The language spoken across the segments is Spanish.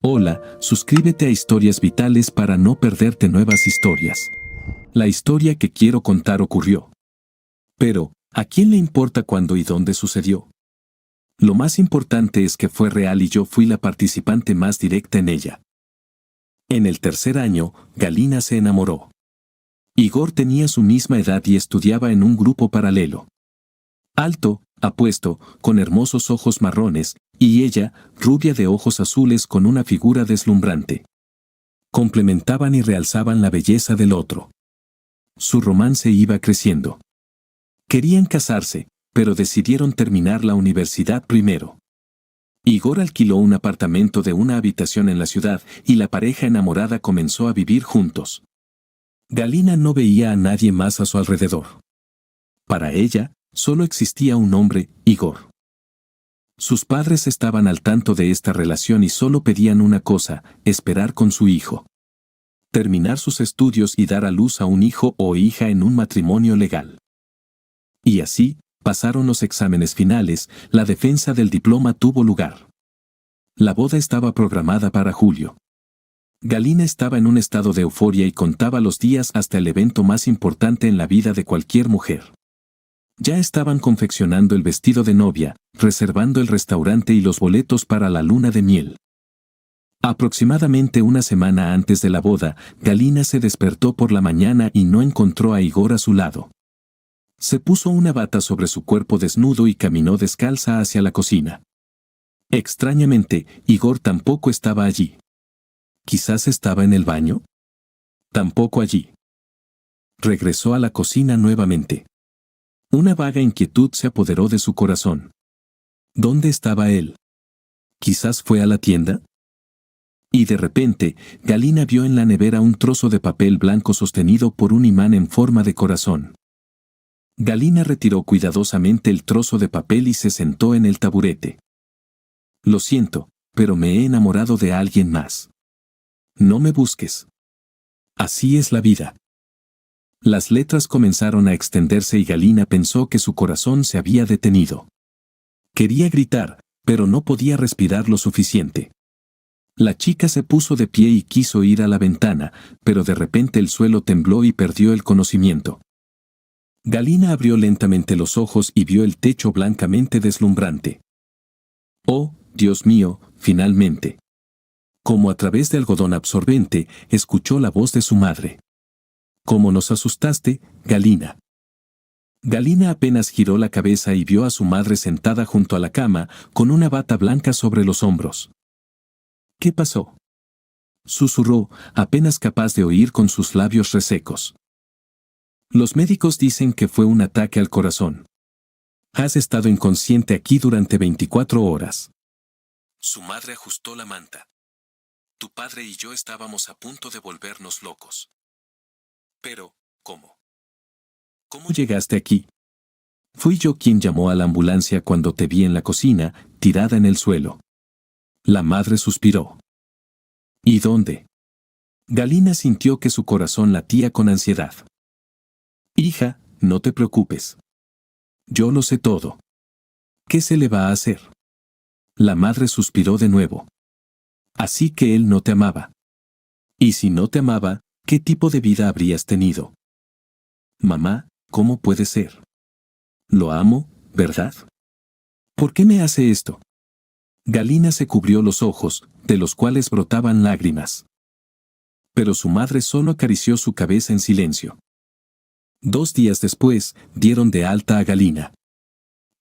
Hola, suscríbete a Historias Vitales para no perderte nuevas historias. La historia que quiero contar ocurrió. Pero, ¿a quién le importa cuándo y dónde sucedió? Lo más importante es que fue real y yo fui la participante más directa en ella. En el tercer año, Galina se enamoró. Igor tenía su misma edad y estudiaba en un grupo paralelo. Alto, apuesto, con hermosos ojos marrones, y ella, rubia de ojos azules con una figura deslumbrante. Complementaban y realzaban la belleza del otro. Su romance iba creciendo. Querían casarse, pero decidieron terminar la universidad primero. Igor alquiló un apartamento de una habitación en la ciudad y la pareja enamorada comenzó a vivir juntos. Galina no veía a nadie más a su alrededor. Para ella, solo existía un hombre, Igor. Sus padres estaban al tanto de esta relación y solo pedían una cosa, esperar con su hijo. Terminar sus estudios y dar a luz a un hijo o hija en un matrimonio legal. Y así, pasaron los exámenes finales, la defensa del diploma tuvo lugar. La boda estaba programada para julio. Galina estaba en un estado de euforia y contaba los días hasta el evento más importante en la vida de cualquier mujer. Ya estaban confeccionando el vestido de novia, reservando el restaurante y los boletos para la luna de miel. Aproximadamente una semana antes de la boda, Galina se despertó por la mañana y no encontró a Igor a su lado. Se puso una bata sobre su cuerpo desnudo y caminó descalza hacia la cocina. Extrañamente, Igor tampoco estaba allí. ¿Quizás estaba en el baño? Tampoco allí. Regresó a la cocina nuevamente. Una vaga inquietud se apoderó de su corazón. ¿Dónde estaba él? ¿Quizás fue a la tienda? Y de repente, Galina vio en la nevera un trozo de papel blanco sostenido por un imán en forma de corazón. Galina retiró cuidadosamente el trozo de papel y se sentó en el taburete. Lo siento, pero me he enamorado de alguien más. No me busques. Así es la vida. Las letras comenzaron a extenderse y Galina pensó que su corazón se había detenido. Quería gritar, pero no podía respirar lo suficiente. La chica se puso de pie y quiso ir a la ventana, pero de repente el suelo tembló y perdió el conocimiento. Galina abrió lentamente los ojos y vio el techo blancamente deslumbrante. ¡Oh, Dios mío!, finalmente. Como a través de algodón absorbente, escuchó la voz de su madre. ¿Cómo nos asustaste, Galina? Galina apenas giró la cabeza y vio a su madre sentada junto a la cama, con una bata blanca sobre los hombros. ¿Qué pasó?, susurró, apenas capaz de oír con sus labios resecos. Los médicos dicen que fue un ataque al corazón. Has estado inconsciente aquí durante 24 horas. Su madre ajustó la manta. Tu padre y yo estábamos a punto de volvernos locos. Pero, ¿cómo? ¿Cómo llegaste aquí? Fui yo quien llamó a la ambulancia cuando te vi en la cocina, tirada en el suelo. La madre suspiró. ¿Y dónde? Galina sintió que su corazón latía con ansiedad. Hija, no te preocupes. Yo lo sé todo. ¿Qué se le va a hacer? La madre suspiró de nuevo. Así que él no te amaba. Y si no te amaba, ¿qué tipo de vida habrías tenido? Mamá, ¿cómo puede ser? Lo amo, ¿verdad? ¿Por qué me hace esto? Galina se cubrió los ojos, de los cuales brotaban lágrimas. Pero su madre solo acarició su cabeza en silencio. 2 días después, dieron de alta a Galina.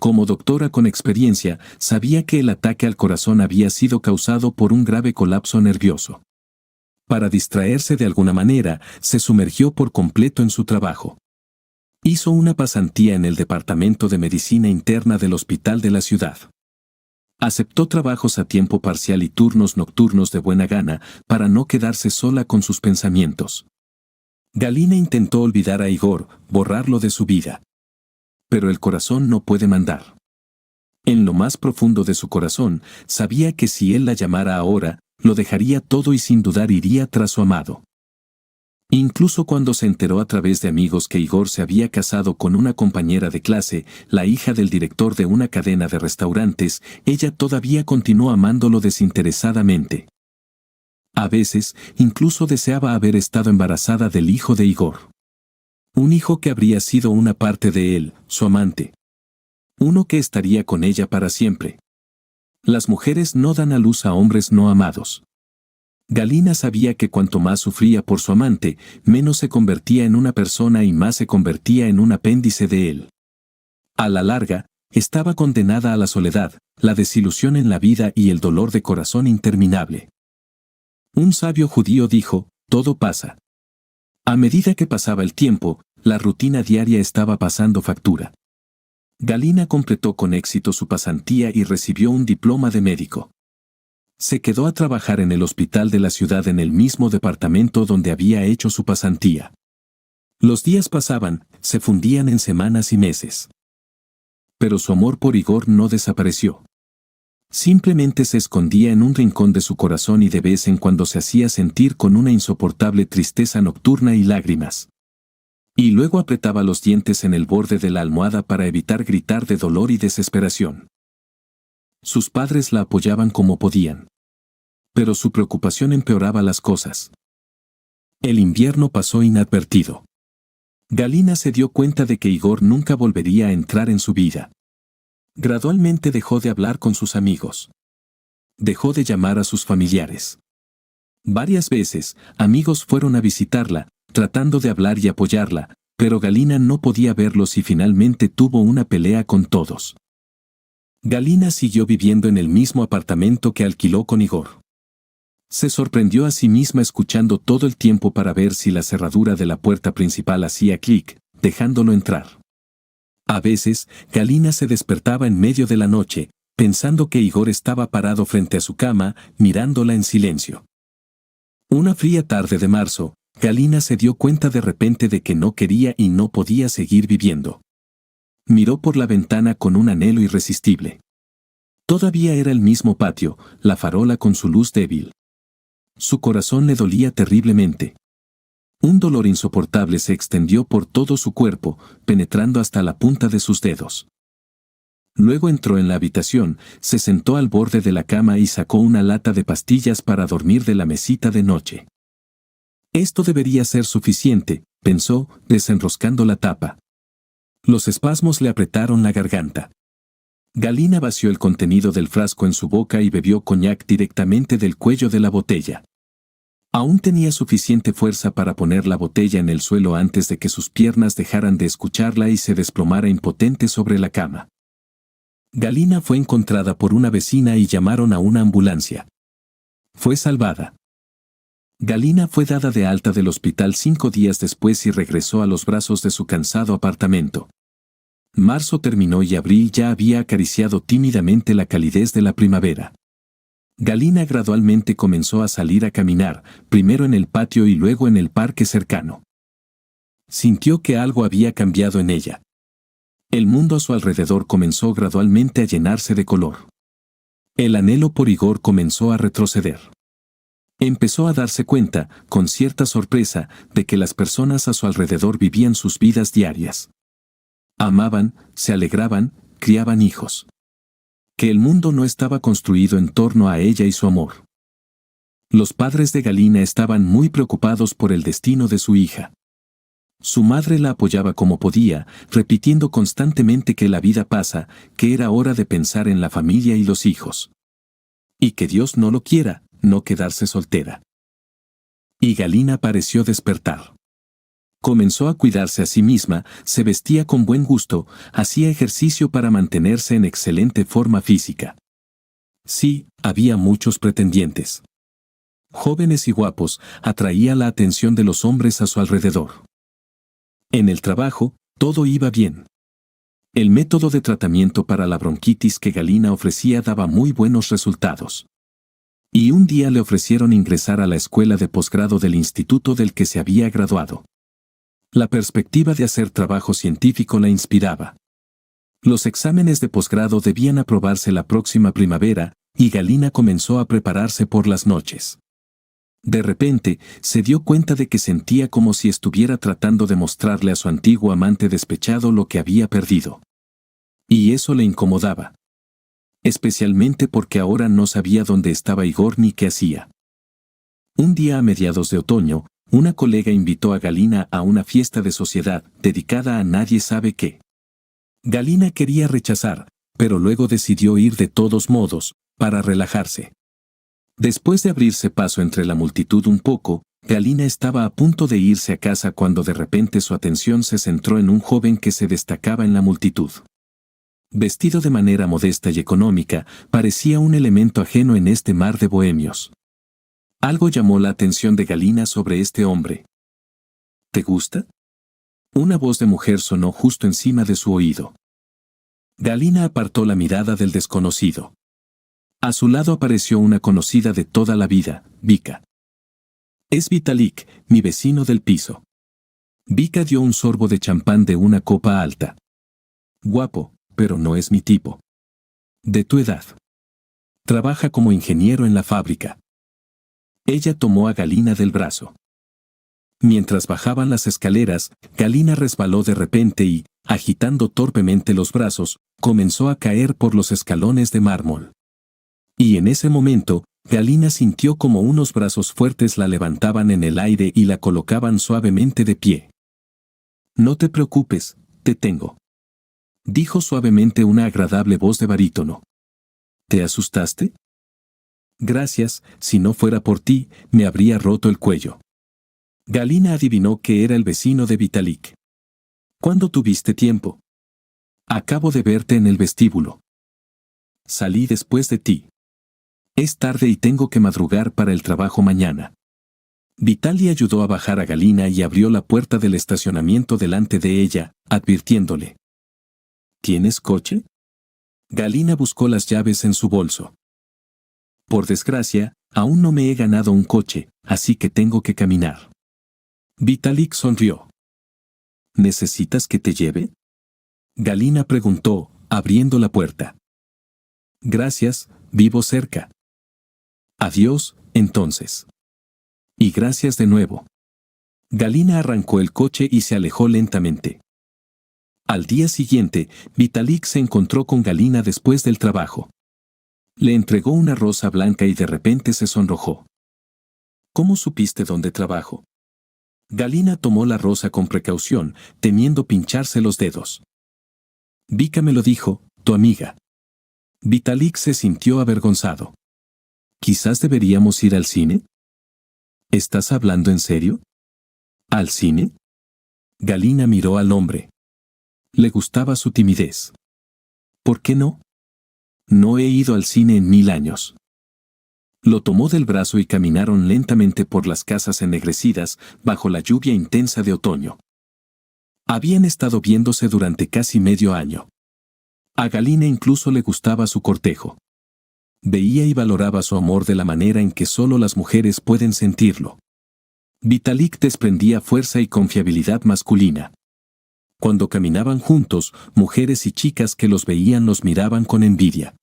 Como doctora con experiencia, sabía que el ataque al corazón había sido causado por un grave colapso nervioso. Para distraerse de alguna manera, se sumergió por completo en su trabajo. Hizo una pasantía en el Departamento de Medicina Interna del hospital de la ciudad. Aceptó trabajos a tiempo parcial y turnos nocturnos de buena gana para no quedarse sola con sus pensamientos. Galina intentó olvidar a Igor, borrarlo de su vida. Pero el corazón no puede mandar. En lo más profundo de su corazón, sabía que si él la llamara ahora, lo dejaría todo y sin dudar iría tras su amado. Incluso cuando se enteró a través de amigos que Igor se había casado con una compañera de clase, la hija del director de una cadena de restaurantes, ella todavía continuó amándolo desinteresadamente. A veces, incluso deseaba haber estado embarazada del hijo de Igor. Un hijo que habría sido una parte de él, su amante. Uno que estaría con ella para siempre. Las mujeres no dan a luz a hombres no amados. Galina sabía que cuanto más sufría por su amante, menos se convertía en una persona y más se convertía en un apéndice de él. A la larga, estaba condenada a la soledad, la desilusión en la vida y el dolor de corazón interminable. Un sabio judío dijo, todo pasa. A medida que pasaba el tiempo, la rutina diaria estaba pasando factura. Galina completó con éxito su pasantía y recibió un diploma de médico. Se quedó a trabajar en el hospital de la ciudad en el mismo departamento donde había hecho su pasantía. Los días pasaban, se fundían en semanas y meses. Pero su amor por Igor no desapareció. Simplemente se escondía en un rincón de su corazón y de vez en cuando se hacía sentir con una insoportable tristeza nocturna y lágrimas. Y luego apretaba los dientes en el borde de la almohada para evitar gritar de dolor y desesperación. Sus padres la apoyaban como podían. Pero su preocupación empeoraba las cosas. El invierno pasó inadvertido. Galina se dio cuenta de que Igor nunca volvería a entrar en su vida. Gradualmente dejó de hablar con sus amigos. Dejó de llamar a sus familiares. Varias veces, amigos fueron a visitarla, tratando de hablar y apoyarla, pero Galina no podía verlos y finalmente tuvo una pelea con todos. Galina siguió viviendo en el mismo apartamento que alquiló con Igor. Se sorprendió a sí misma escuchando todo el tiempo para ver si la cerradura de la puerta principal hacía clic, dejándolo entrar. A veces, Galina se despertaba en medio de la noche, pensando que Igor estaba parado frente a su cama, mirándola en silencio. Una fría tarde de marzo, Galina se dio cuenta de repente de que no quería y no podía seguir viviendo. Miró por la ventana con un anhelo irresistible. Todavía era el mismo patio, la farola con su luz débil. Su corazón le dolía terriblemente. Un dolor insoportable se extendió por todo su cuerpo, penetrando hasta la punta de sus dedos. Luego entró en la habitación, se sentó al borde de la cama y sacó una lata de pastillas para dormir de la mesita de noche. Esto debería ser suficiente, pensó, desenroscando la tapa. Los espasmos le apretaron la garganta. Galina vació el contenido del frasco en su boca y bebió coñac directamente del cuello de la botella. Aún tenía suficiente fuerza para poner la botella en el suelo antes de que sus piernas dejaran de escucharla y se desplomara impotente sobre la cama. Galina fue encontrada por una vecina y llamaron a una ambulancia. Fue salvada. Galina fue dada de alta del hospital 5 días después y regresó a los brazos de su cansado apartamento. Marzo terminó y abril ya había acariciado tímidamente la calidez de la primavera. Galina gradualmente comenzó a salir a caminar, primero en el patio y luego en el parque cercano. Sintió que algo había cambiado en ella. El mundo a su alrededor comenzó gradualmente a llenarse de color. El anhelo por Igor comenzó a retroceder. Empezó a darse cuenta, con cierta sorpresa, de que las personas a su alrededor vivían sus vidas diarias. Amaban, se alegraban, criaban hijos. Que el mundo no estaba construido en torno a ella y su amor. Los padres de Galina estaban muy preocupados por el destino de su hija. Su madre la apoyaba como podía, repitiendo constantemente que la vida pasa, que era hora de pensar en la familia y los hijos. Y que Dios no lo quiera, no quedarse soltera. Y Galina pareció despertar. Comenzó a cuidarse a sí misma, se vestía con buen gusto, hacía ejercicio para mantenerse en excelente forma física. Sí, había muchos pretendientes. Jóvenes y guapos, atraía la atención de los hombres a su alrededor. En el trabajo, todo iba bien. El método de tratamiento para la bronquitis que Galina ofrecía daba muy buenos resultados. Y un día le ofrecieron ingresar a la escuela de posgrado del instituto del que se había graduado. La perspectiva de hacer trabajo científico la inspiraba. Los exámenes de posgrado debían aprobarse la próxima primavera, y Galina comenzó a prepararse por las noches. De repente, se dio cuenta de que sentía como si estuviera tratando de mostrarle a su antiguo amante despechado lo que había perdido. Y eso le incomodaba. Especialmente porque ahora no sabía dónde estaba Igor ni qué hacía. Un día a mediados de otoño, una colega invitó a Galina a una fiesta de sociedad dedicada a nadie sabe qué. Galina quería rechazar, pero luego decidió ir de todos modos, para relajarse. Después de abrirse paso entre la multitud un poco, Galina estaba a punto de irse a casa cuando de repente su atención se centró en un joven que se destacaba en la multitud. Vestido de manera modesta y económica, parecía un elemento ajeno en este mar de bohemios. Algo llamó la atención de Galina sobre este hombre. ¿Te gusta? Una voz de mujer sonó justo encima de su oído. Galina apartó la mirada del desconocido. A su lado apareció una conocida de toda la vida, Vika. Es Vitalik, mi vecino del piso. Vika dio un sorbo de champán de una copa alta. Guapo, pero no es mi tipo. De tu edad. Trabaja como ingeniero en la fábrica. Ella tomó a Galina del brazo. Mientras bajaban las escaleras, Galina resbaló de repente y, agitando torpemente los brazos, comenzó a caer por los escalones de mármol. Y en ese momento, Galina sintió como unos brazos fuertes la levantaban en el aire y la colocaban suavemente de pie. No te preocupes, te tengo. Dijo suavemente una agradable voz de barítono. ¿Te asustaste? Gracias, si no fuera por ti, me habría roto el cuello. Galina adivinó que era el vecino de Vitalik. ¿Cuándo tuviste tiempo? Acabo de verte en el vestíbulo. Salí después de ti. Es tarde y tengo que madrugar para el trabajo mañana. Vitali ayudó a bajar a Galina y abrió la puerta del estacionamiento delante de ella, advirtiéndole. ¿Tienes coche? Galina buscó las llaves en su bolso. Por desgracia, aún no me he ganado un coche, así que tengo que caminar. Vitalik sonrió. ¿Necesitas que te lleve? Galina preguntó, abriendo la puerta. Gracias, vivo cerca. Adiós, entonces. Y gracias de nuevo. Galina arrancó el coche y se alejó lentamente. Al día siguiente, Vitalik se encontró con Galina después del trabajo. Le entregó una rosa blanca y de repente se sonrojó. ¿Cómo supiste dónde trabajo? Galina tomó la rosa con precaución, temiendo pincharse los dedos. Vika me lo dijo, tu amiga. Vitalik se sintió avergonzado. ¿Quizás deberíamos ir al cine? ¿Estás hablando en serio? ¿Al cine? Galina miró al hombre. Le gustaba su timidez. ¿Por qué no? No he ido al cine en 1000 años. Lo tomó del brazo y caminaron lentamente por las casas ennegrecidas bajo la lluvia intensa de otoño. Habían estado viéndose durante casi medio año. A Galina incluso le gustaba su cortejo. Veía y valoraba su amor de la manera en que solo las mujeres pueden sentirlo. Vitalik desprendía fuerza y confiabilidad masculina. Cuando caminaban juntos, mujeres y chicas que los veían los miraban con envidia.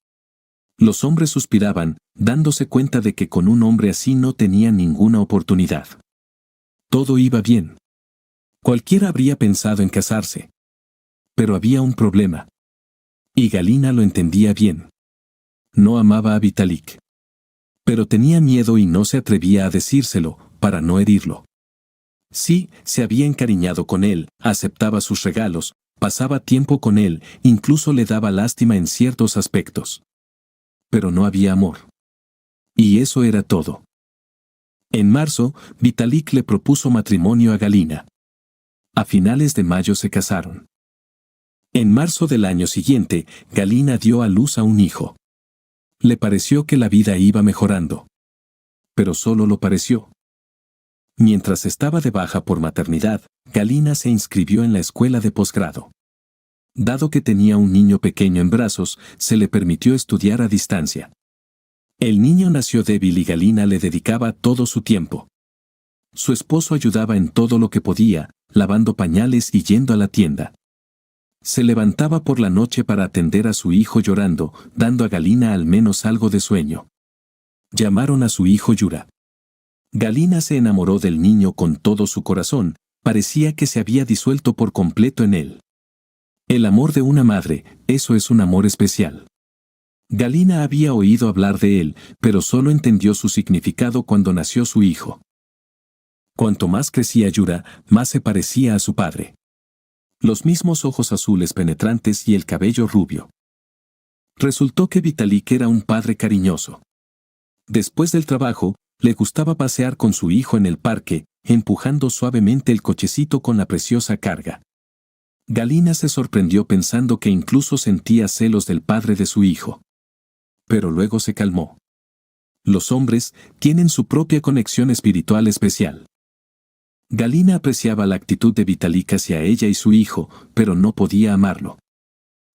Los hombres suspiraban, dándose cuenta de que con un hombre así no tenían ninguna oportunidad. Todo iba bien. Cualquiera habría pensado en casarse. Pero había un problema. Y Galina lo entendía bien. No amaba a Vitalik. Pero tenía miedo y no se atrevía a decírselo, para no herirlo. Sí, se había encariñado con él, aceptaba sus regalos, pasaba tiempo con él, incluso le daba lástima en ciertos aspectos. Pero no había amor. Y eso era todo. En marzo, Vitalik le propuso matrimonio a Galina. A finales de mayo se casaron. En marzo del año siguiente, Galina dio a luz a un hijo. Le pareció que la vida iba mejorando. Pero solo lo pareció. Mientras estaba de baja por maternidad, Galina se inscribió en la escuela de posgrado. Dado que tenía un niño pequeño en brazos, se le permitió estudiar a distancia. El niño nació débil y Galina le dedicaba todo su tiempo. Su esposo ayudaba en todo lo que podía, lavando pañales y yendo a la tienda. Se levantaba por la noche para atender a su hijo llorando, dando a Galina al menos algo de sueño. Llamaron a su hijo Yura. Galina se enamoró del niño con todo su corazón, parecía que se había disuelto por completo en él. El amor de una madre, eso es un amor especial. Galina había oído hablar de él, pero solo entendió su significado cuando nació su hijo. Cuanto más crecía Yura, más se parecía a su padre. Los mismos ojos azules penetrantes y el cabello rubio. Resultó que Vitalik era un padre cariñoso. Después del trabajo, le gustaba pasear con su hijo en el parque, empujando suavemente el cochecito con la preciosa carga. Galina se sorprendió pensando que incluso sentía celos del padre de su hijo. Pero luego se calmó. Los hombres tienen su propia conexión espiritual especial. Galina apreciaba la actitud de Vitalik hacia ella y su hijo, pero no podía amarlo.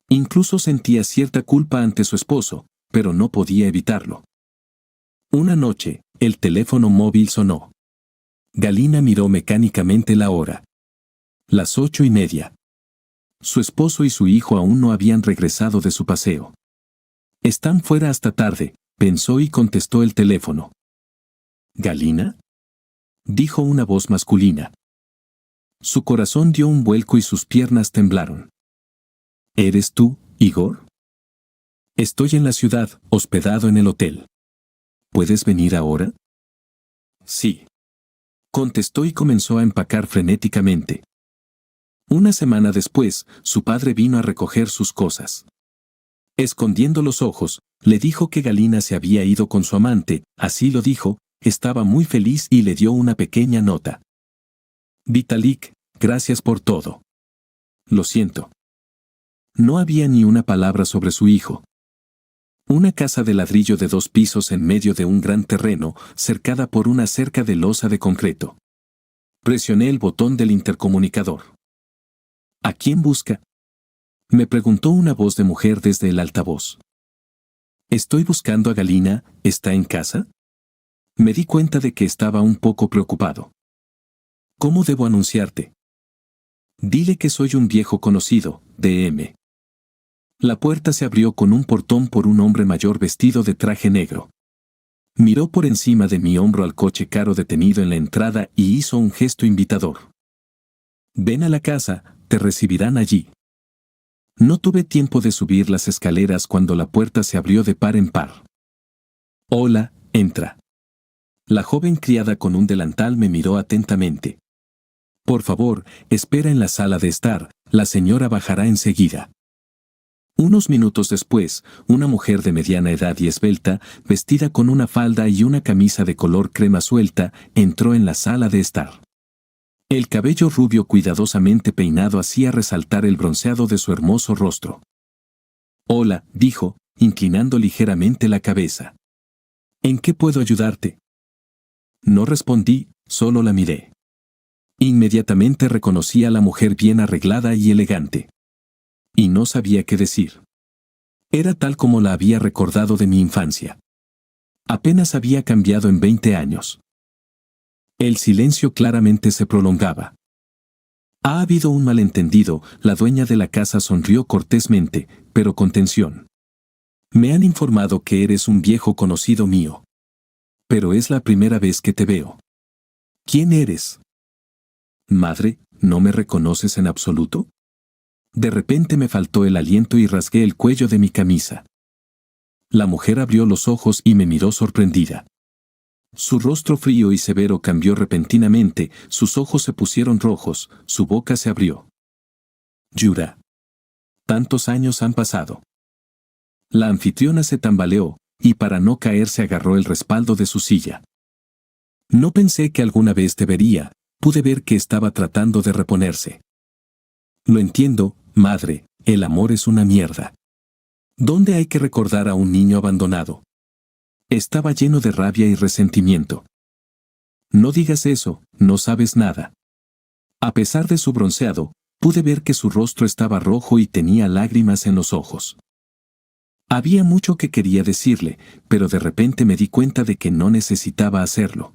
Incluso sentía cierta culpa ante su esposo, pero no podía evitarlo. Una noche, el teléfono móvil sonó. Galina miró mecánicamente la hora. Las 8:30. Su esposo y su hijo aún no habían regresado de su paseo. Están fuera hasta tarde, pensó y contestó el teléfono. ¿Galina? Dijo una voz masculina. Su corazón dio un vuelco y sus piernas temblaron. ¿Eres tú, Igor? Estoy en la ciudad, hospedado en el hotel. ¿Puedes venir ahora? Sí. Contestó y comenzó a empacar frenéticamente. Una semana después, su padre vino a recoger sus cosas. Escondiendo los ojos, le dijo que Galina se había ido con su amante, así lo dijo, estaba muy feliz y le dio una pequeña nota. Vitalik, gracias por todo. Lo siento. No había ni una palabra sobre su hijo. Una casa de ladrillo de 2 pisos en medio de un gran terreno, cercada por una cerca de losa de concreto. Presioné el botón del intercomunicador. ¿A quién busca? Me preguntó una voz de mujer desde el altavoz. Estoy buscando a Galina, ¿está en casa? Me di cuenta de que estaba un poco preocupado. ¿Cómo debo anunciarte? Dile que soy un viejo conocido, DM. La puerta se abrió con un portón por un hombre mayor vestido de traje negro. Miró por encima de mi hombro al coche caro detenido en la entrada y hizo un gesto invitador. Ven a la casa, te recibirán allí. No tuve tiempo de subir las escaleras cuando la puerta se abrió de par en par. Hola, entra. La joven criada con un delantal me miró atentamente. Por favor, espera en la sala de estar, la señora bajará enseguida. Unos minutos después, una mujer de mediana edad y esbelta, vestida con una falda y una camisa de color crema suelta, entró en la sala de estar. El cabello rubio cuidadosamente peinado hacía resaltar el bronceado de su hermoso rostro. Hola, dijo, inclinando ligeramente la cabeza. ¿En qué puedo ayudarte? No respondí, solo la miré. Inmediatamente reconocí a la mujer bien arreglada y elegante. Y no sabía qué decir. Era tal como la había recordado de mi infancia. Apenas había cambiado en 20 años. El silencio claramente se prolongaba. Ha habido un malentendido, la dueña de la casa sonrió cortésmente, pero con tensión. Me han informado que eres un viejo conocido mío. Pero es la primera vez que te veo. ¿Quién eres? Madre, ¿no me reconoces en absoluto? De repente me faltó el aliento y rasgué el cuello de mi camisa. La mujer abrió los ojos y me miró sorprendida. Su rostro frío y severo cambió repentinamente, sus ojos se pusieron rojos, su boca se abrió. Yura. Tantos años han pasado. La anfitriona se tambaleó, y para no caer se agarró el respaldo de su silla. No pensé que alguna vez te vería, pude ver que estaba tratando de reponerse. Lo entiendo, madre, el amor es una mierda. ¿Dónde hay que recordar a un niño abandonado? Estaba lleno de rabia y resentimiento. No digas eso, no sabes nada. A pesar de su bronceado, pude ver que su rostro estaba rojo y tenía lágrimas en los ojos. Había mucho que quería decirle, pero de repente me di cuenta de que no necesitaba hacerlo.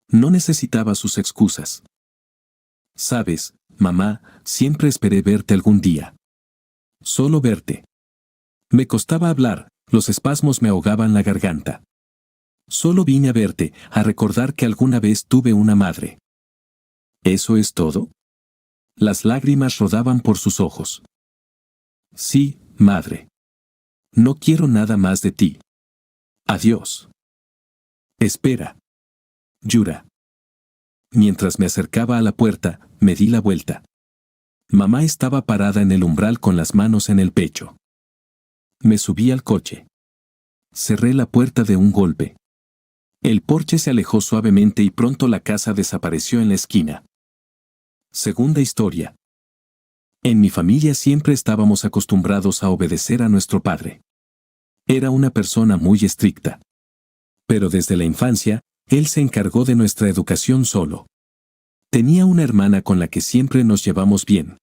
No necesitaba sus excusas. Sabes, mamá, siempre esperé verte algún día. Solo verte. Me costaba hablar, los espasmos me ahogaban la garganta. Solo vine a verte, a recordar que alguna vez tuve una madre. ¿Eso es todo? Las lágrimas rodaban por sus ojos. Sí, madre. No quiero nada más de ti. Adiós. Espera. Yura. Mientras me acercaba a la puerta, me di la vuelta. Mamá estaba parada en el umbral con las manos en el pecho. Me subí al coche. Cerré la puerta de un golpe. El porche se alejó suavemente y pronto la casa desapareció en la esquina. Segunda historia. En mi familia siempre estábamos acostumbrados a obedecer a nuestro padre. Era una persona muy estricta. Pero desde la infancia, él se encargó de nuestra educación solo. Tenía una hermana con la que siempre nos llevamos bien.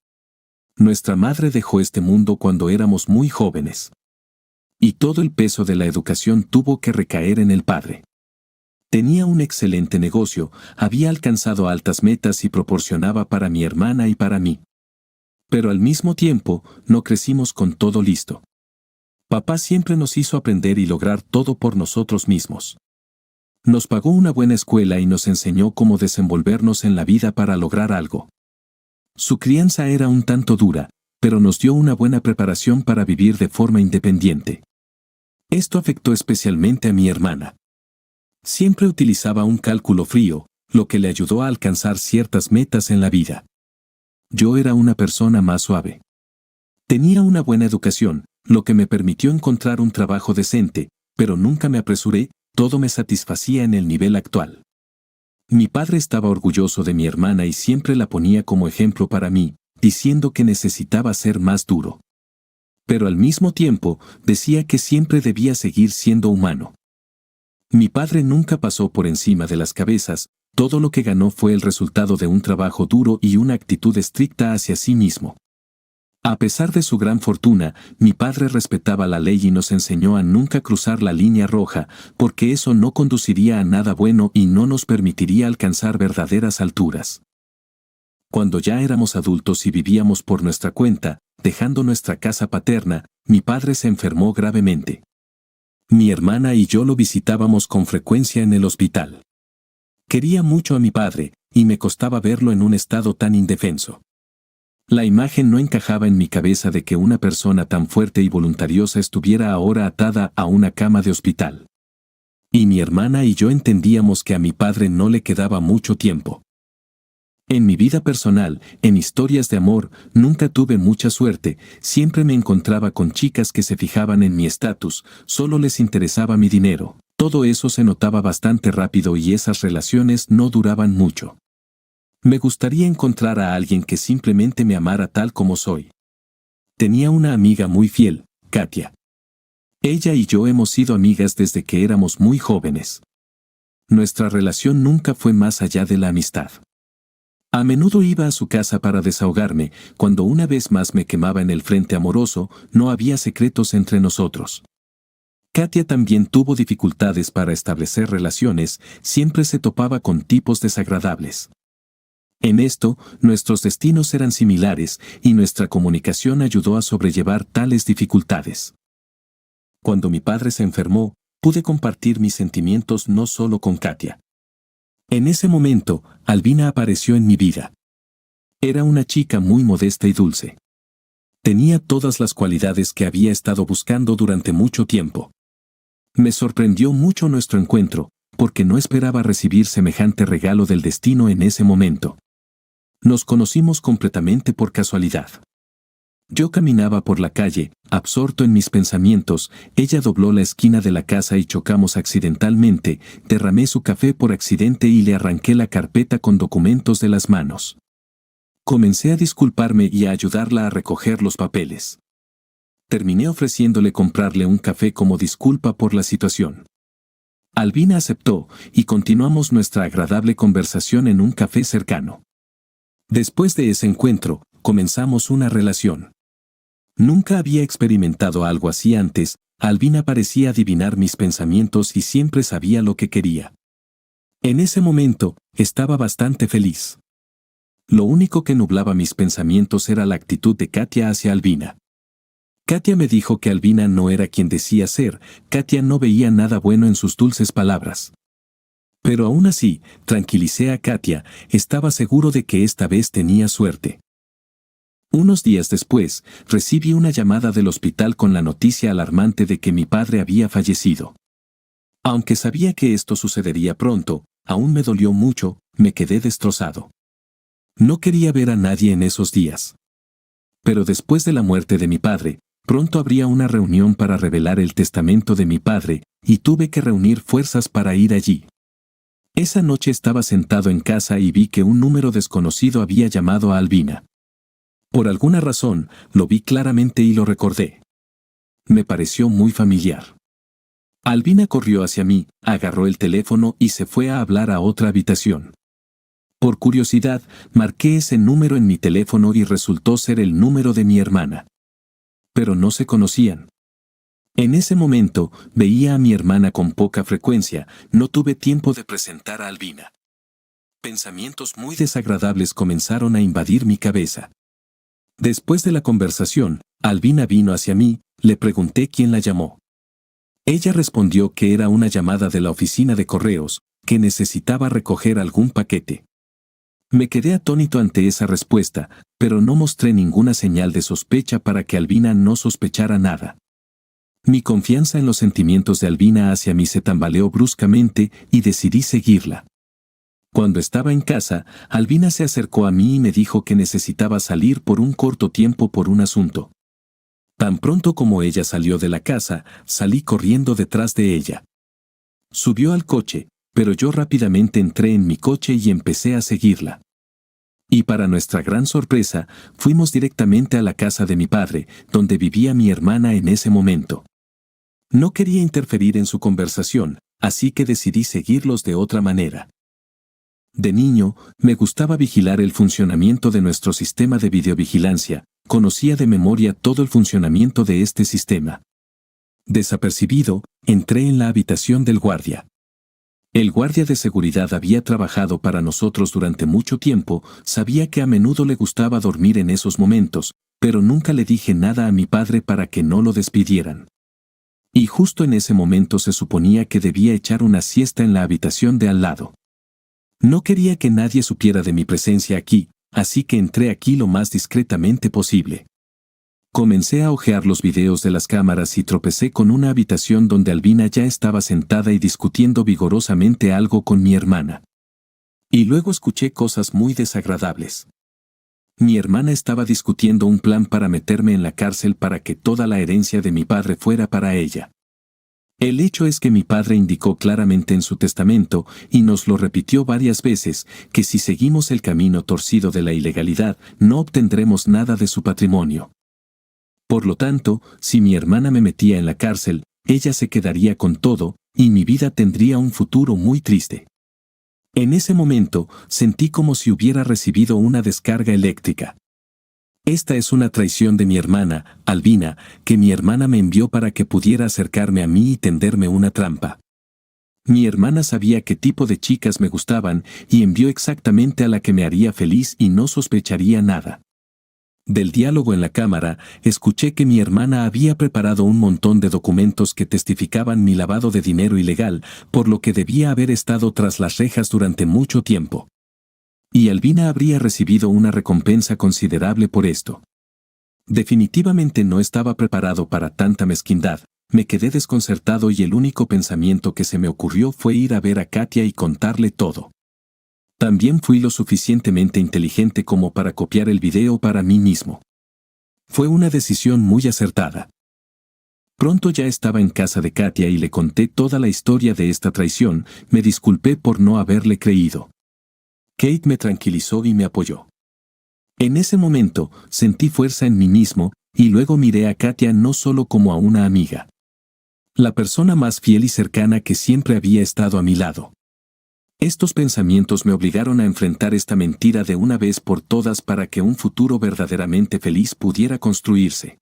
Nuestra madre dejó este mundo cuando éramos muy jóvenes. Y todo el peso de la educación tuvo que recaer en el padre. Tenía un excelente negocio, había alcanzado altas metas y proporcionaba para mi hermana y para mí. Pero al mismo tiempo, no crecimos con todo listo. Papá siempre nos hizo aprender y lograr todo por nosotros mismos. Nos pagó una buena escuela y nos enseñó cómo desenvolvernos en la vida para lograr algo. Su crianza era un tanto dura, pero nos dio una buena preparación para vivir de forma independiente. Esto afectó especialmente a mi hermana. Siempre utilizaba un cálculo frío, lo que le ayudó a alcanzar ciertas metas en la vida. Yo era una persona más suave. Tenía una buena educación, lo que me permitió encontrar un trabajo decente, pero nunca me apresuré, todo me satisfacía en el nivel actual. Mi padre estaba orgulloso de mi hermana y siempre la ponía como ejemplo para mí, diciendo que necesitaba ser más duro. Pero al mismo tiempo, decía que siempre debía seguir siendo humano. Mi padre nunca pasó por encima de las cabezas, todo lo que ganó fue el resultado de un trabajo duro y una actitud estricta hacia sí mismo. A pesar de su gran fortuna, mi padre respetaba la ley y nos enseñó a nunca cruzar la línea roja, porque eso no conduciría a nada bueno y no nos permitiría alcanzar verdaderas alturas. Cuando ya éramos adultos y vivíamos por nuestra cuenta, dejando nuestra casa paterna, mi padre se enfermó gravemente. Mi hermana y yo lo visitábamos con frecuencia en el hospital. Quería mucho a mi padre, y me costaba verlo en un estado tan indefenso. La imagen no encajaba en mi cabeza de que una persona tan fuerte y voluntariosa estuviera ahora atada a una cama de hospital. Y mi hermana y yo entendíamos que a mi padre no le quedaba mucho tiempo. En mi vida personal, en historias de amor, nunca tuve mucha suerte, siempre me encontraba con chicas que se fijaban en mi estatus, solo les interesaba mi dinero. Todo eso se notaba bastante rápido y esas relaciones no duraban mucho. Me gustaría encontrar a alguien que simplemente me amara tal como soy. Tenía una amiga muy fiel, Katia. Ella y yo hemos sido amigas desde que éramos muy jóvenes. Nuestra relación nunca fue más allá de la amistad. A menudo iba a su casa para desahogarme, cuando una vez más me quemaba en el frente amoroso, no había secretos entre nosotros. Katia también tuvo dificultades para establecer relaciones, siempre se topaba con tipos desagradables. En esto, nuestros destinos eran similares y nuestra comunicación ayudó a sobrellevar tales dificultades. Cuando mi padre se enfermó, pude compartir mis sentimientos no solo con Katia. En ese momento, Albina apareció en mi vida. Era una chica muy modesta y dulce. Tenía todas las cualidades que había estado buscando durante mucho tiempo. Me sorprendió mucho nuestro encuentro, porque no esperaba recibir semejante regalo del destino en ese momento. Nos conocimos completamente por casualidad. Yo caminaba por la calle, absorto en mis pensamientos, ella dobló la esquina de la casa y chocamos accidentalmente, derramé su café por accidente y le arranqué la carpeta con documentos de las manos. Comencé a disculparme y a ayudarla a recoger los papeles. Terminé ofreciéndole comprarle un café como disculpa por la situación. Albina aceptó, y continuamos nuestra agradable conversación en un café cercano. Después de ese encuentro, comenzamos una relación. Nunca había experimentado algo así antes, Albina parecía adivinar mis pensamientos y siempre sabía lo que quería. En ese momento, estaba bastante feliz. Lo único que nublaba mis pensamientos era la actitud de Katia hacia Albina. Katia me dijo que Albina no era quien decía ser, Katia no veía nada bueno en sus dulces palabras. Pero aún así, tranquilicé a Katia, estaba seguro de que esta vez tenía suerte. Unos días después, recibí una llamada del hospital con la noticia alarmante de que mi padre había fallecido. Aunque sabía que esto sucedería pronto, aún me dolió mucho, me quedé destrozado. No quería ver a nadie en esos días. Pero después de la muerte de mi padre, pronto habría una reunión para revelar el testamento de mi padre, y tuve que reunir fuerzas para ir allí. Esa noche estaba sentado en casa y vi que un número desconocido había llamado a Albina. Por alguna razón, lo vi claramente y lo recordé. Me pareció muy familiar. Albina corrió hacia mí, agarró el teléfono y se fue a hablar a otra habitación. Por curiosidad, marqué ese número en mi teléfono y resultó ser el número de mi hermana. Pero no se conocían. En ese momento, veía a mi hermana con poca frecuencia, no tuve tiempo de presentar a Albina. Pensamientos muy desagradables comenzaron a invadir mi cabeza. Después de la conversación, Albina vino hacia mí, le pregunté quién la llamó. Ella respondió que era una llamada de la oficina de correos, que necesitaba recoger algún paquete. Me quedé atónito ante esa respuesta, pero no mostré ninguna señal de sospecha para que Albina no sospechara nada. Mi confianza en los sentimientos de Albina hacia mí se tambaleó bruscamente y decidí seguirla. Cuando estaba en casa, Albina se acercó a mí y me dijo que necesitaba salir por un corto tiempo por un asunto. Tan pronto como ella salió de la casa, salí corriendo detrás de ella. Subió al coche, pero yo rápidamente entré en mi coche y empecé a seguirla. Y para nuestra gran sorpresa, fuimos directamente a la casa de mi padre, donde vivía mi hermana en ese momento. No quería interferir en su conversación, así que decidí seguirlos de otra manera. De niño, me gustaba vigilar el funcionamiento de nuestro sistema de videovigilancia, conocía de memoria todo el funcionamiento de este sistema. Desapercibido, entré en la habitación del guardia. El guardia de seguridad había trabajado para nosotros durante mucho tiempo, sabía que a menudo le gustaba dormir en esos momentos, pero nunca le dije nada a mi padre para que no lo despidieran. Y justo en ese momento se suponía que debía echar una siesta en la habitación de al lado. No quería que nadie supiera de mi presencia aquí, así que entré aquí lo más discretamente posible. Comencé a hojear los videos de las cámaras y tropecé con una habitación donde Albina ya estaba sentada y discutiendo vigorosamente algo con mi hermana. Y luego escuché cosas muy desagradables. Mi hermana estaba discutiendo un plan para meterme en la cárcel para que toda la herencia de mi padre fuera para ella. El hecho es que mi padre indicó claramente en su testamento, y nos lo repitió varias veces, que si seguimos el camino torcido de la ilegalidad, no obtendremos nada de su patrimonio. Por lo tanto, si mi hermana me metía en la cárcel, ella se quedaría con todo, y mi vida tendría un futuro muy triste. En ese momento, sentí como si hubiera recibido una descarga eléctrica. Esta es una traición de mi hermana, Albina, que mi hermana me envió para que pudiera acercarme a mí y tenderme una trampa. Mi hermana sabía qué tipo de chicas me gustaban y envió exactamente a la que me haría feliz y no sospecharía nada. Del diálogo en la cámara, escuché que mi hermana había preparado un montón de documentos que testificaban mi lavado de dinero ilegal, por lo que debía haber estado tras las rejas durante mucho tiempo. Y Albina habría recibido una recompensa considerable por esto. Definitivamente no estaba preparado para tanta mezquindad, me quedé desconcertado y el único pensamiento que se me ocurrió fue ir a ver a Katia y contarle todo. También fui lo suficientemente inteligente como para copiar el video para mí mismo. Fue una decisión muy acertada. Pronto ya estaba en casa de Katia y le conté toda la historia de esta traición, me disculpé por no haberle creído. Kate me tranquilizó y me apoyó. En ese momento, sentí fuerza en mí mismo, y luego miré a Katia no solo como a una amiga. La persona más fiel y cercana que siempre había estado a mi lado. Estos pensamientos me obligaron a enfrentar esta mentira de una vez por todas para que un futuro verdaderamente feliz pudiera construirse.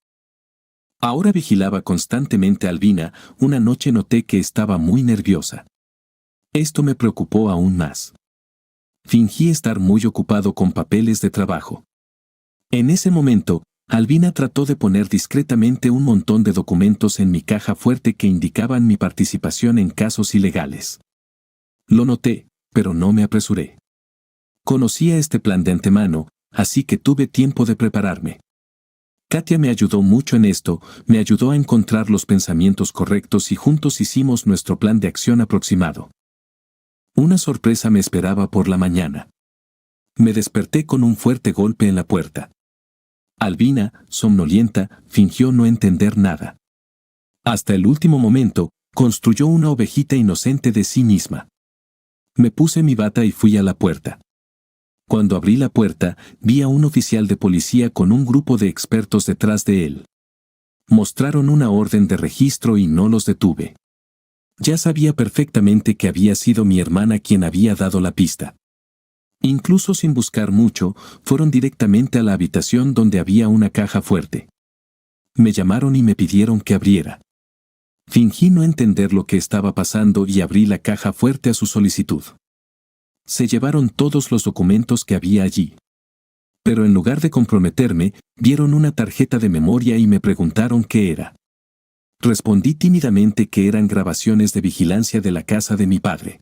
Ahora vigilaba constantemente a Albina, una noche noté que estaba muy nerviosa. Esto me preocupó aún más. Fingí estar muy ocupado con papeles de trabajo. En ese momento, Albina trató de poner discretamente un montón de documentos en mi caja fuerte que indicaban mi participación en casos ilegales. Lo noté, pero no me apresuré. Conocía este plan de antemano, así que tuve tiempo de prepararme. Katia me ayudó mucho en esto, me ayudó a encontrar los pensamientos correctos y juntos hicimos nuestro plan de acción aproximado. Una sorpresa me esperaba por la mañana. Me desperté con un fuerte golpe en la puerta. Albina, somnolienta, fingió no entender nada. Hasta el último momento, construyó una ovejita inocente de sí misma. Me puse mi bata y fui a la puerta. Cuando abrí la puerta, vi a un oficial de policía con un grupo de expertos detrás de él. Mostraron una orden de registro y no los detuve. Ya sabía perfectamente que había sido mi hermana quien había dado la pista. Incluso sin buscar mucho, fueron directamente a la habitación donde había una caja fuerte. Me llamaron y me pidieron que abriera. Fingí no entender lo que estaba pasando y abrí la caja fuerte a su solicitud. Se llevaron todos los documentos que había allí. Pero en lugar de comprometerme, vieron una tarjeta de memoria y me preguntaron qué era. Respondí tímidamente que eran grabaciones de vigilancia de la casa de mi padre.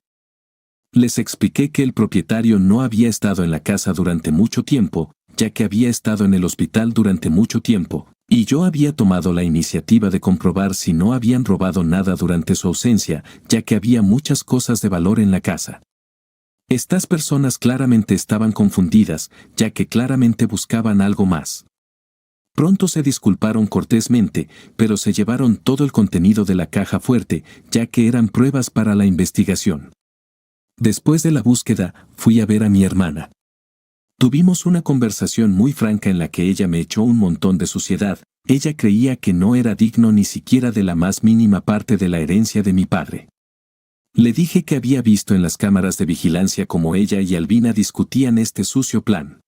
Les expliqué que el propietario no había estado en la casa durante mucho tiempo, ya que había estado en el hospital durante mucho tiempo, y yo había tomado la iniciativa de comprobar si no habían robado nada durante su ausencia, ya que había muchas cosas de valor en la casa. Estas personas claramente estaban confundidas, ya que claramente buscaban algo más. Pronto se disculparon cortésmente, pero se llevaron todo el contenido de la caja fuerte, ya que eran pruebas para la investigación. Después de la búsqueda, fui a ver a mi hermana. Tuvimos una conversación muy franca en la que ella me echó un montón de suciedad. Ella creía que no era digno ni siquiera de la más mínima parte de la herencia de mi padre. Le dije que había visto en las cámaras de vigilancia cómo ella y Albina discutían este sucio plan.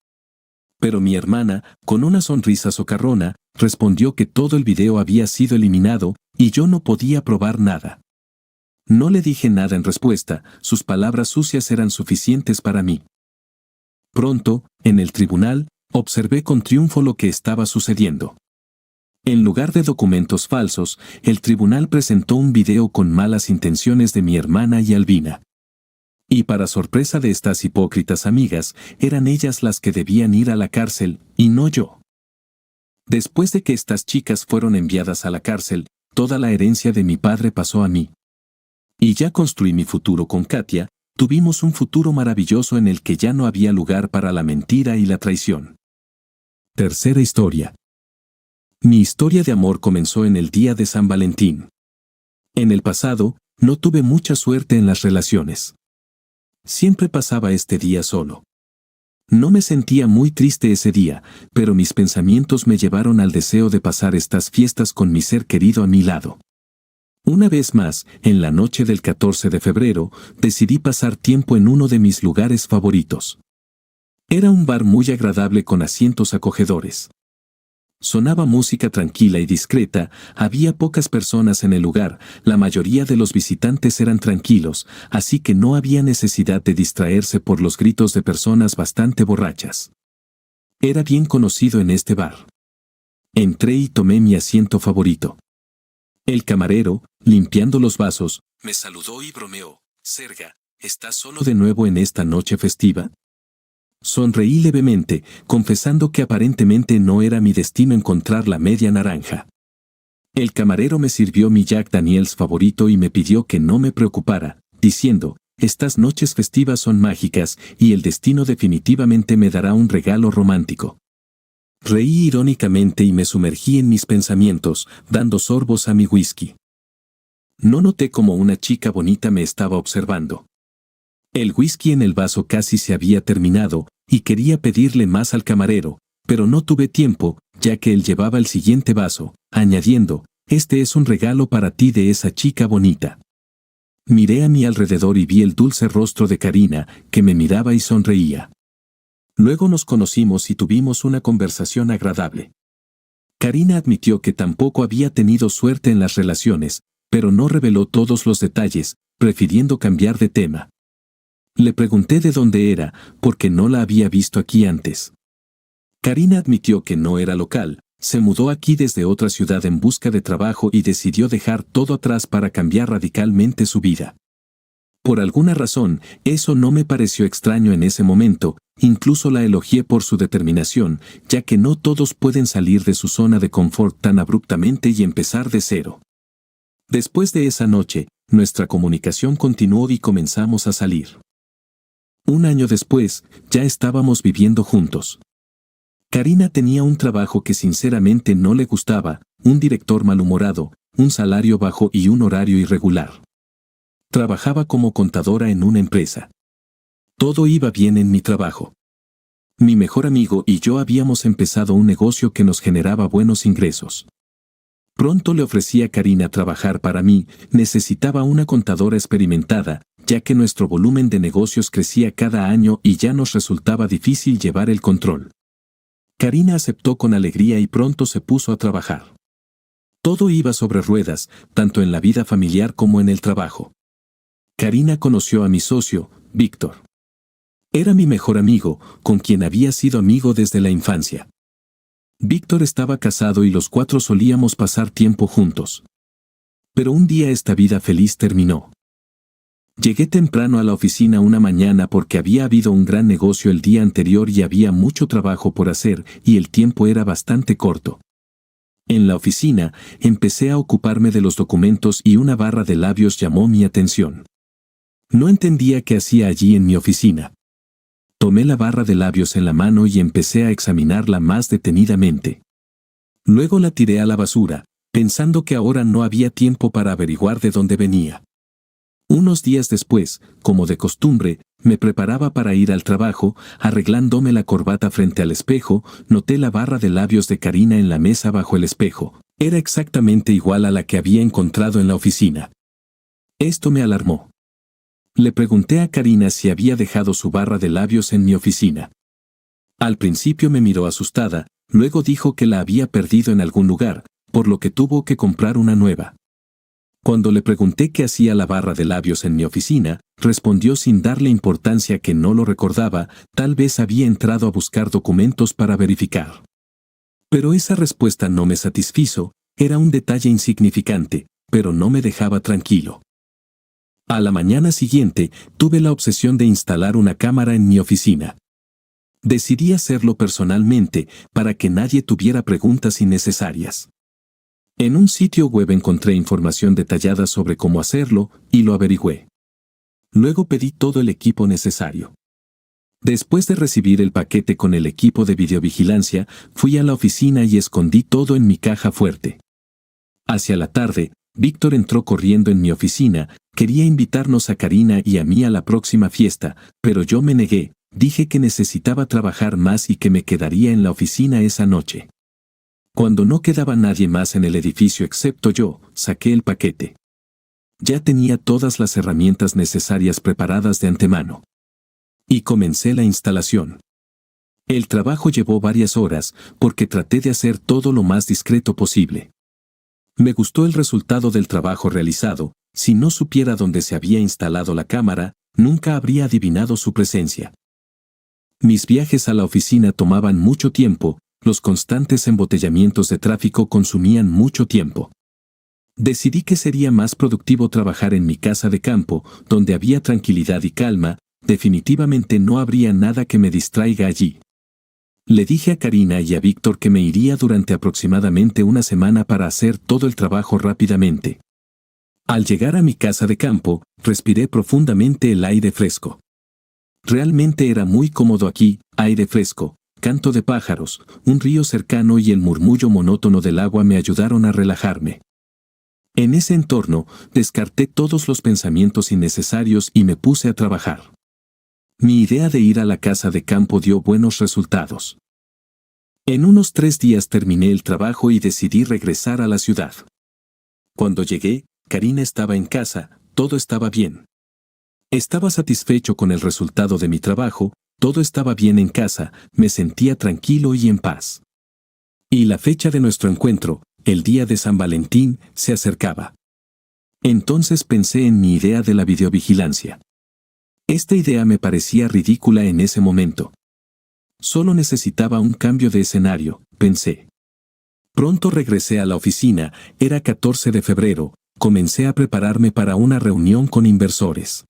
Pero mi hermana, con una sonrisa socarrona, respondió que todo el video había sido eliminado y yo no podía probar nada. No le dije nada en respuesta, sus palabras sucias eran suficientes para mí. Pronto, en el tribunal, observé con triunfo lo que estaba sucediendo. En lugar de documentos falsos, el tribunal presentó un video con malas intenciones de mi hermana y Albina. Y para sorpresa de estas hipócritas amigas, eran ellas las que debían ir a la cárcel, y no yo. Después de que estas chicas fueron enviadas a la cárcel, toda la herencia de mi padre pasó a mí. Y ya construí mi futuro con Katia, tuvimos un futuro maravilloso en el que ya no había lugar para la mentira y la traición. Tercera historia. Mi historia de amor comenzó en el día de San Valentín. En el pasado, no tuve mucha suerte en las relaciones. Siempre pasaba este día solo. No me sentía muy triste ese día, pero mis pensamientos me llevaron al deseo de pasar estas fiestas con mi ser querido a mi lado. Una vez más, en la noche del 14 de febrero, decidí pasar tiempo en uno de mis lugares favoritos. Era un bar muy agradable con asientos acogedores. Sonaba música tranquila y discreta, había pocas personas en el lugar, la mayoría de los visitantes eran tranquilos, así que no había necesidad de distraerse por los gritos de personas bastante borrachas. Era bien conocido en este bar. Entré y tomé mi asiento favorito. El camarero, limpiando los vasos, me saludó y bromeó: «Serga, ¿estás solo de nuevo en esta noche festiva?» Sonreí levemente, confesando que aparentemente no era mi destino encontrar la media naranja. El camarero me sirvió mi Jack Daniels favorito y me pidió que no me preocupara, diciendo: «Estas noches festivas son mágicas y el destino definitivamente me dará un regalo romántico». Reí irónicamente y me sumergí en mis pensamientos, dando sorbos a mi whisky. No noté cómo una chica bonita me estaba observando. El whisky en el vaso casi se había terminado, y quería pedirle más al camarero, pero no tuve tiempo, ya que él llevaba el siguiente vaso, añadiendo: «Este es un regalo para ti de esa chica bonita». Miré a mi alrededor y vi el dulce rostro de Karina, que me miraba y sonreía. Luego nos conocimos y tuvimos una conversación agradable. Karina admitió que tampoco había tenido suerte en las relaciones, pero no reveló todos los detalles, prefiriendo cambiar de tema. Le pregunté de dónde era, porque no la había visto aquí antes. Karina admitió que no era local, se mudó aquí desde otra ciudad en busca de trabajo y decidió dejar todo atrás para cambiar radicalmente su vida. Por alguna razón, eso no me pareció extraño en ese momento, incluso la elogié por su determinación, ya que no todos pueden salir de su zona de confort tan abruptamente y empezar de cero. Después de esa noche, nuestra comunicación continuó y comenzamos a salir. Un año después, ya estábamos viviendo juntos. Karina tenía un trabajo que sinceramente no le gustaba, un director malhumorado, un salario bajo y un horario irregular. Trabajaba como contadora en una empresa. Todo iba bien en mi trabajo. Mi mejor amigo y yo habíamos empezado un negocio que nos generaba buenos ingresos. Pronto le ofrecí a Karina trabajar para mí, necesitaba una contadora experimentada, ya que nuestro volumen de negocios crecía cada año y ya nos resultaba difícil llevar el control. Karina aceptó con alegría y pronto se puso a trabajar. Todo iba sobre ruedas, tanto en la vida familiar como en el trabajo. Karina conoció a mi socio, Víctor. Era mi mejor amigo, con quien había sido amigo desde la infancia. Víctor estaba casado y los cuatro solíamos pasar tiempo juntos. Pero un día esta vida feliz terminó. Llegué temprano a la oficina una mañana porque había habido un gran negocio el día anterior y había mucho trabajo por hacer y el tiempo era bastante corto. En la oficina, empecé a ocuparme de los documentos y una barra de labios llamó mi atención. No entendía qué hacía allí en mi oficina. Tomé la barra de labios en la mano y empecé a examinarla más detenidamente. Luego la tiré a la basura, pensando que ahora no había tiempo para averiguar de dónde venía. Unos días después, como de costumbre, me preparaba para ir al trabajo, arreglándome la corbata frente al espejo, noté la barra de labios de Karina en la mesa bajo el espejo. Era exactamente igual a la que había encontrado en la oficina. Esto me alarmó. Le pregunté a Karina si había dejado su barra de labios en mi oficina. Al principio me miró asustada, luego dijo que la había perdido en algún lugar, por lo que tuvo que comprar una nueva. Cuando le pregunté qué hacía la barra de labios en mi oficina, respondió sin darle importancia que no lo recordaba, tal vez había entrado a buscar documentos para verificar. Pero esa respuesta no me satisfizo, era un detalle insignificante, pero no me dejaba tranquilo. A la mañana siguiente, tuve la obsesión de instalar una cámara en mi oficina. Decidí hacerlo personalmente, para que nadie tuviera preguntas innecesarias. En un sitio web encontré información detallada sobre cómo hacerlo, y lo averigüé. Luego pedí todo el equipo necesario. Después de recibir el paquete con el equipo de videovigilancia, fui a la oficina y escondí todo en mi caja fuerte. Hacia la tarde, Víctor entró corriendo en mi oficina, quería invitarnos a Karina y a mí a la próxima fiesta, pero yo me negué, dije que necesitaba trabajar más y que me quedaría en la oficina esa noche. Cuando no quedaba nadie más en el edificio excepto yo, saqué el paquete. Ya tenía todas las herramientas necesarias preparadas de antemano. Y comencé la instalación. El trabajo llevó varias horas, porque traté de hacer todo lo más discreto posible. Me gustó el resultado del trabajo realizado. Si no supiera dónde se había instalado la cámara, nunca habría adivinado su presencia. Mis viajes a la oficina tomaban mucho tiempo, los constantes embotellamientos de tráfico consumían mucho tiempo. Decidí que sería más productivo trabajar en mi casa de campo, donde había tranquilidad y calma, definitivamente no habría nada que me distraiga allí. Le dije a Karina y a Víctor que me iría durante aproximadamente una semana para hacer todo el trabajo rápidamente. Al llegar a mi casa de campo, respiré profundamente el aire fresco. Realmente era muy cómodo aquí, aire fresco, canto de pájaros, un río cercano y el murmullo monótono del agua me ayudaron a relajarme. En ese entorno, descarté todos los pensamientos innecesarios y me puse a trabajar. Mi idea de ir a la casa de campo dio buenos resultados. En unos 3 días terminé el trabajo y decidí regresar a la ciudad. Cuando llegué, Karina estaba en casa, todo estaba bien. Estaba satisfecho con el resultado de mi trabajo, todo estaba bien en casa, me sentía tranquilo y en paz. Y la fecha de nuestro encuentro, el día de San Valentín, se acercaba. Entonces pensé en mi idea de la videovigilancia. Esta idea me parecía ridícula en ese momento. Solo necesitaba un cambio de escenario, pensé. Pronto regresé a la oficina, era 14 de febrero, comencé a prepararme para una reunión con inversores.